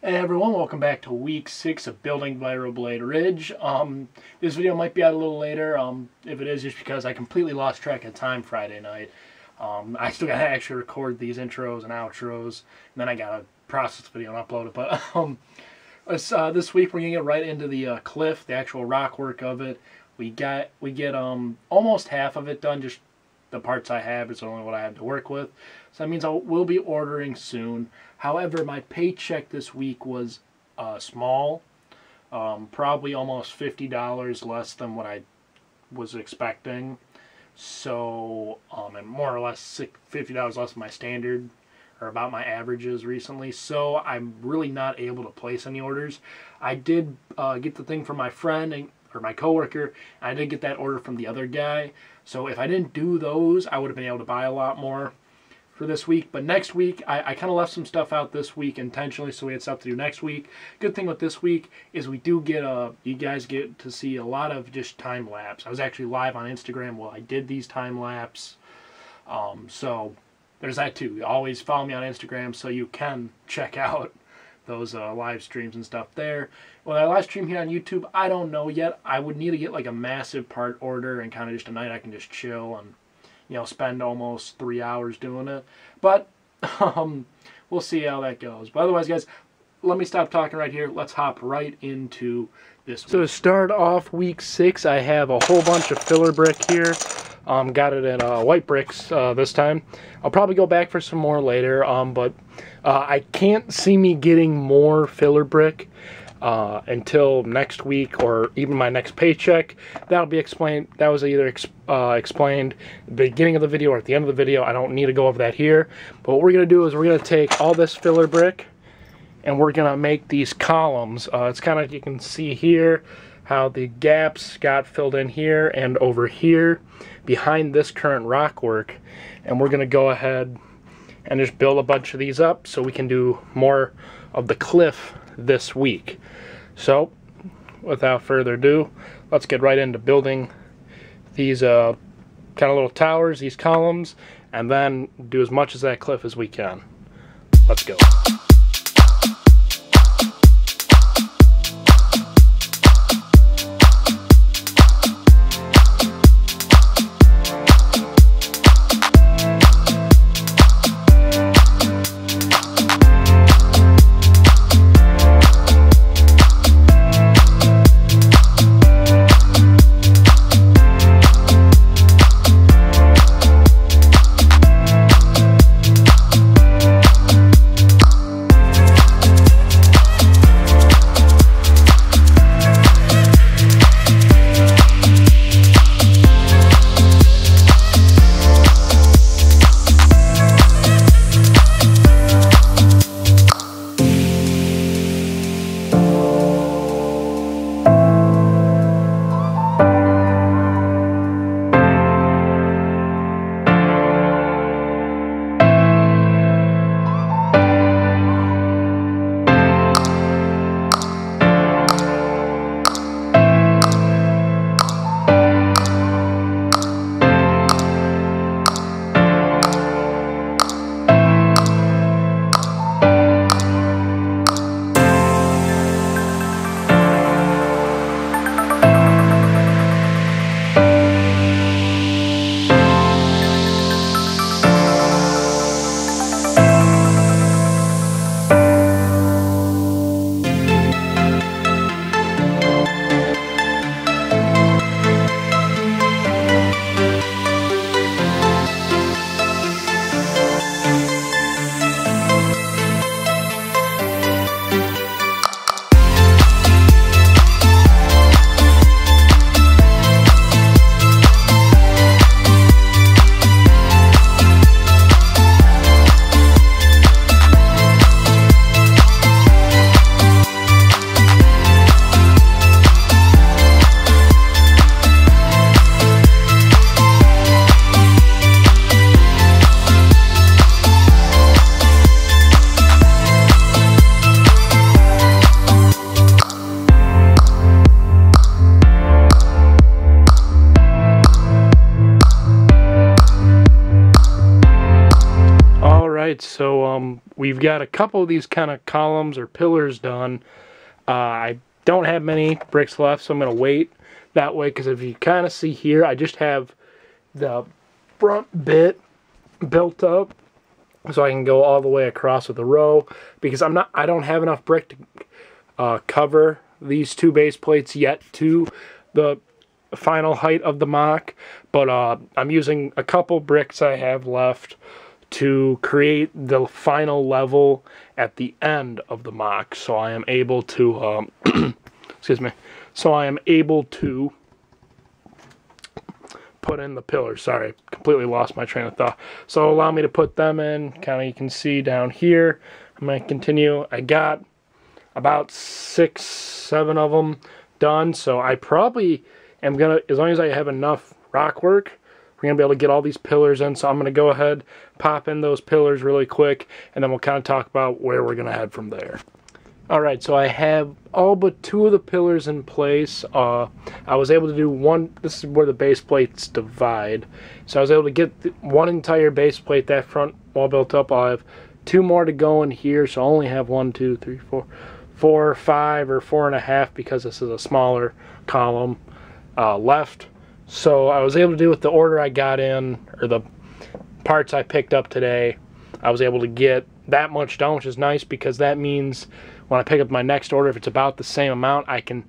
Hey everyone, welcome back to week 6 of building Vibroblade Ridge. This video might be out a little later. If it is, just because I completely lost track of time Friday night. I still gotta actually record these intros and outros, and then I gotta process the video and upload it. But this week we're gonna get right into the cliff, the actual rock work of it. We get almost half of it done. Just the parts I have is only what I have to work with. So that means I will be ordering soon. However, my paycheck this week was small, probably almost $50 less than what I was expecting. So, and more or less $50 less than my standard, or about my averages recently. So I'm really not able to place any orders. I did get the thing from my friend or my coworker. And I did get that order from the other guy. So if I didn't do those, I would have been able to buy a lot more for this week. But next week, I kind of left some stuff out this week intentionally, so we had stuff to do next week. Good thing with this week is we do get you guys get to see a lot of just time lapse. I was actually live on Instagram while I did these time lapse. So there's that too. Always follow me on Instagram so you can check out those live streams and stuff there. Well, I live stream here on YouTube, I don't know yet. I would need to get like a massive part order and kind of just a night I can just chill and, you know, spend almost 3 hours doing it. But we'll see how that goes. But otherwise, guys, let me stop talking right here. Let's hop right into this. So to start off week 6, I have a whole bunch of filler brick here. Got it in white bricks this time. I'll probably go back for some more later, but I can't see me getting more filler brick until next week or even my next paycheck. That'll be explained. That was either explained at the beginning of the video or at the end of the video. I don't need to go over that here. But what we're going to do is we're going to take all this filler brick and we're going to make these columns. It's kind of, you can see here how the gaps got filled in here and over here behind this current rock work. And we're going to go ahead and just build a bunch of these up so we can do more of the cliff this week. So without further ado, let's get right into building these kind of little towers, these columns, and then do as much of that cliff as we can. Let's go. we've got a couple of these kind of columns or pillars done. I don't have many bricks left, so I'm going to wait that way, because if you kind of see here, I just have the front bit built up so I can go all the way across with the row, because I don't have enough brick to cover these two base plates yet to the final height of the mock, but I'm using a couple bricks I have left to create the final level at the end of the mock, so I am able to excuse me, so I am able to put in the pillars. Sorry, completely lost my train of thought. So allow me to put them in. Kind of, you can see down here. I'm going to continue. I got about 6, 7 of them done, so I probably am going to, as long as I have enough rock work, we're going to be able to get all these pillars in. So I'm going to go ahead, pop in those pillars really quick, and then we'll kind of talk about where we're going to head from there. Alright, so I have all but 2 of the pillars in place. I was able to do one. This is where the base plates divide. So I was able to get one entire base plate, that front wall built up. I'll have 2 more to go in here, so I only have 1, 2, 3, 4, 5, or 4.5, because this is a smaller column left. So I was able to do with the order I got in, or the parts I picked up today, I was able to get that much done, which is nice, because that means when I pick up my next order, if it's about the same amount, I can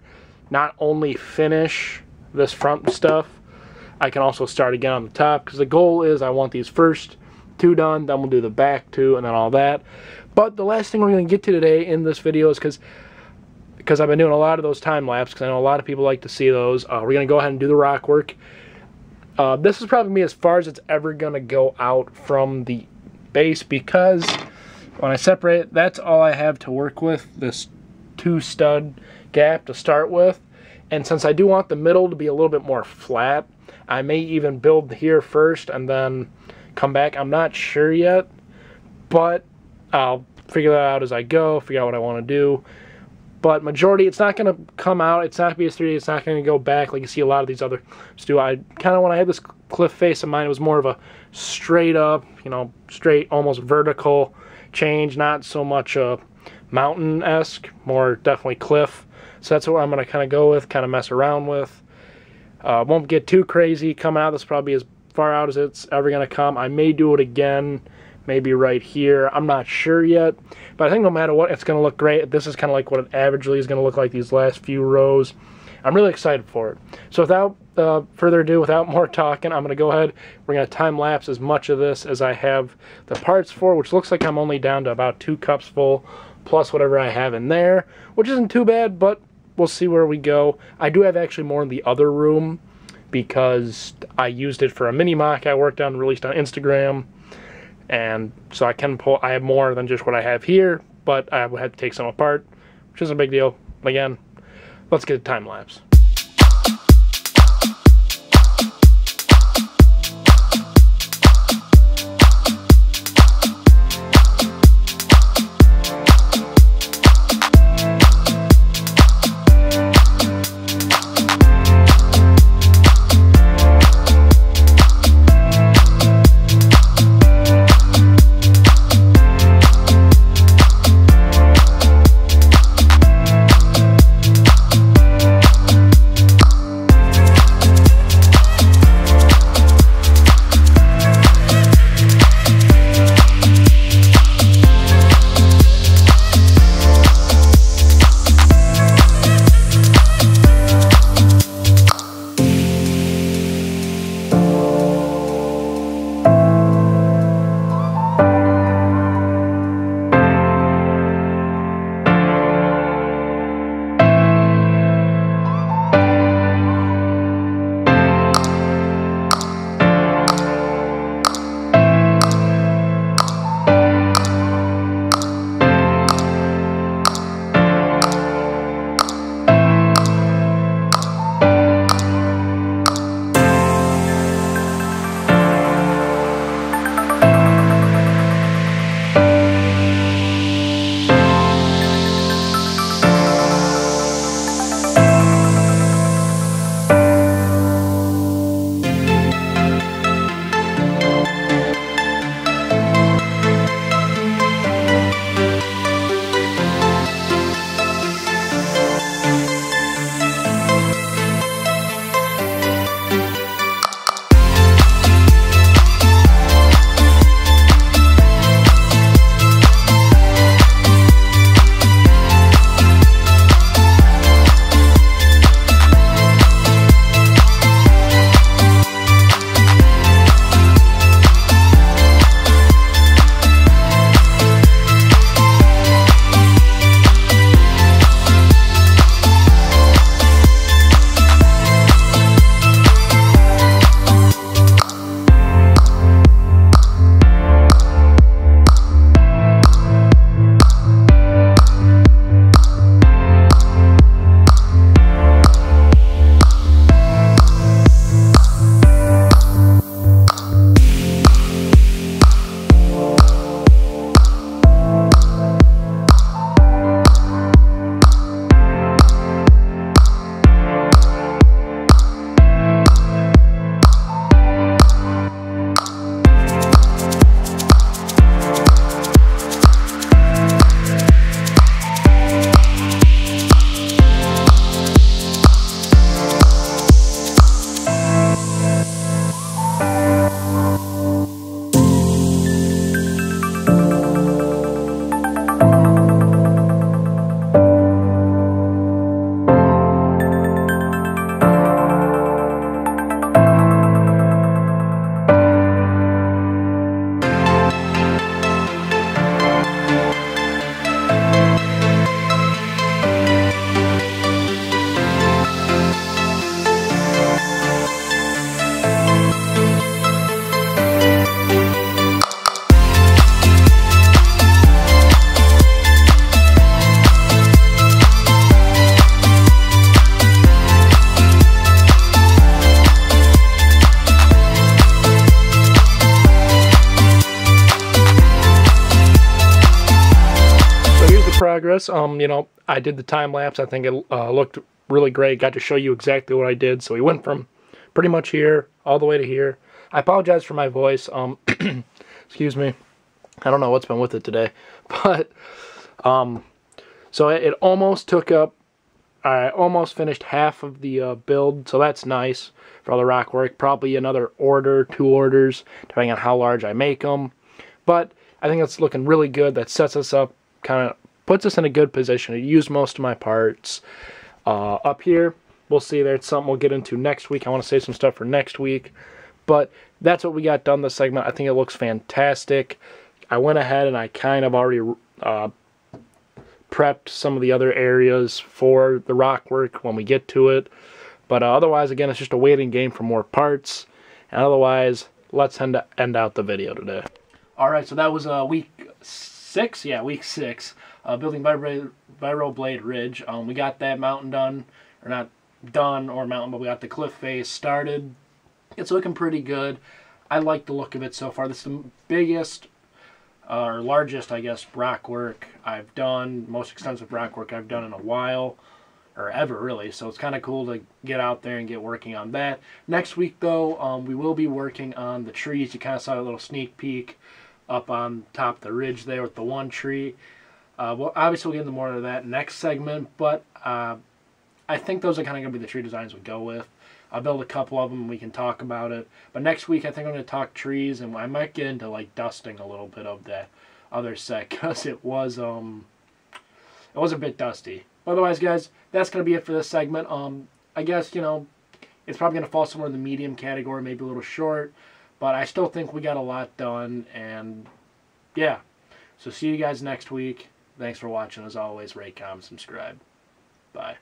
not only finish this front stuff, I can also start again on the top, because the goal is I want these first 2 done, then we'll do the back 2, and then all that. But the last thing we're going to get to today in this video is because I've been doing a lot of those time-lapse, because I know a lot of people like to see those. We're going to go ahead and do the rock work. This is probably as far as it's ever going to go out from the base, because when I separate it, that's all I have to work with, this 2 stud gap to start with. And since I do want the middle to be a little bit more flat, I may even build here first and then come back. I'm not sure yet, but I'll figure that out as I go, figure out what I want to do. But majority, it's not going to come out, it's not going to be a 3D, it's not going to go back like you see a lot of these others do. I kind of, when I had this cliff face in mind, it was more of a straight up, you know, straight, almost vertical change, not so much mountain-esque, more definitely cliff. So that's what I'm going to kind of go with, kind of mess around with. Won't get too crazy coming out. This will probably be as far out as it's ever going to come. I may do it again, maybe right here. I'm not sure yet, but I think no matter what, it's going to look great. This is kind of like what it averagely is going to look like these last few rows. I'm really excited for it. So without further ado, without more talking, I'm going to go ahead. We're going to time-lapse as much of this as I have the parts for, which looks like I'm only down to about 2 cups full, plus whatever I have in there, which isn't too bad, but we'll see where we go. I do have actually more in the other room, because I used it for a mini mock I worked on, released on Instagram, and so I can pull. I have more than just what I have here, but I would have to take some apart, which isn't a big deal. Again, let's get a time-lapse. progress. You know, I did the time lapse. I think it looked really great. Got to show you exactly what I did. So we went from pretty much here all the way to here. I apologize for my voice. Excuse me. I don't know what's been with it today, but so it almost took up. I almost finished half of the build, so that's nice for all the rock work. Probably another order, 2 orders, depending on how large I make them. But I think it's looking really good. That sets us up, kind of puts us in a good position to use most of my parts. Up here, we'll see. There's something we'll get into next week. I want to save some stuff for next week. But that's what we got done this segment. I think it looks fantastic. I went ahead and I kind of already prepped some of the other areas for the rock work when we get to it. But otherwise, again, it's just a waiting game for more parts. And otherwise, let's end out the video today. Alright, so that was week 6? Yeah, week 6. Building Vibroblade Ridge. We got that mountain done. Or not done or mountain, but we got the cliff face started. It's looking pretty good. I like the look of it so far. This is the biggest or largest, I guess, rock work I've done, most extensive rock work I've done in a while, or ever really, so it's kind of cool to get out there and get working on that. Next week, though, we will be working on the trees. You kind of saw a little sneak peek up on top of the ridge there with the one tree. Well, obviously, we'll get into more of that next segment, but I think those are kind of going to be the tree designs we go with. I'll build a couple of them and we can talk about it. But next week I think I'm going to talk trees, and I might get into like dusting a little bit of that other set because it was a bit dusty. But otherwise, guys, that's going to be it for this segment. I guess, you know, it's probably going to fall somewhere in the medium category, maybe a little short, but I still think we got a lot done, and yeah. So see you guys next week. Thanks for watching. As always, rate, comment, subscribe. Bye.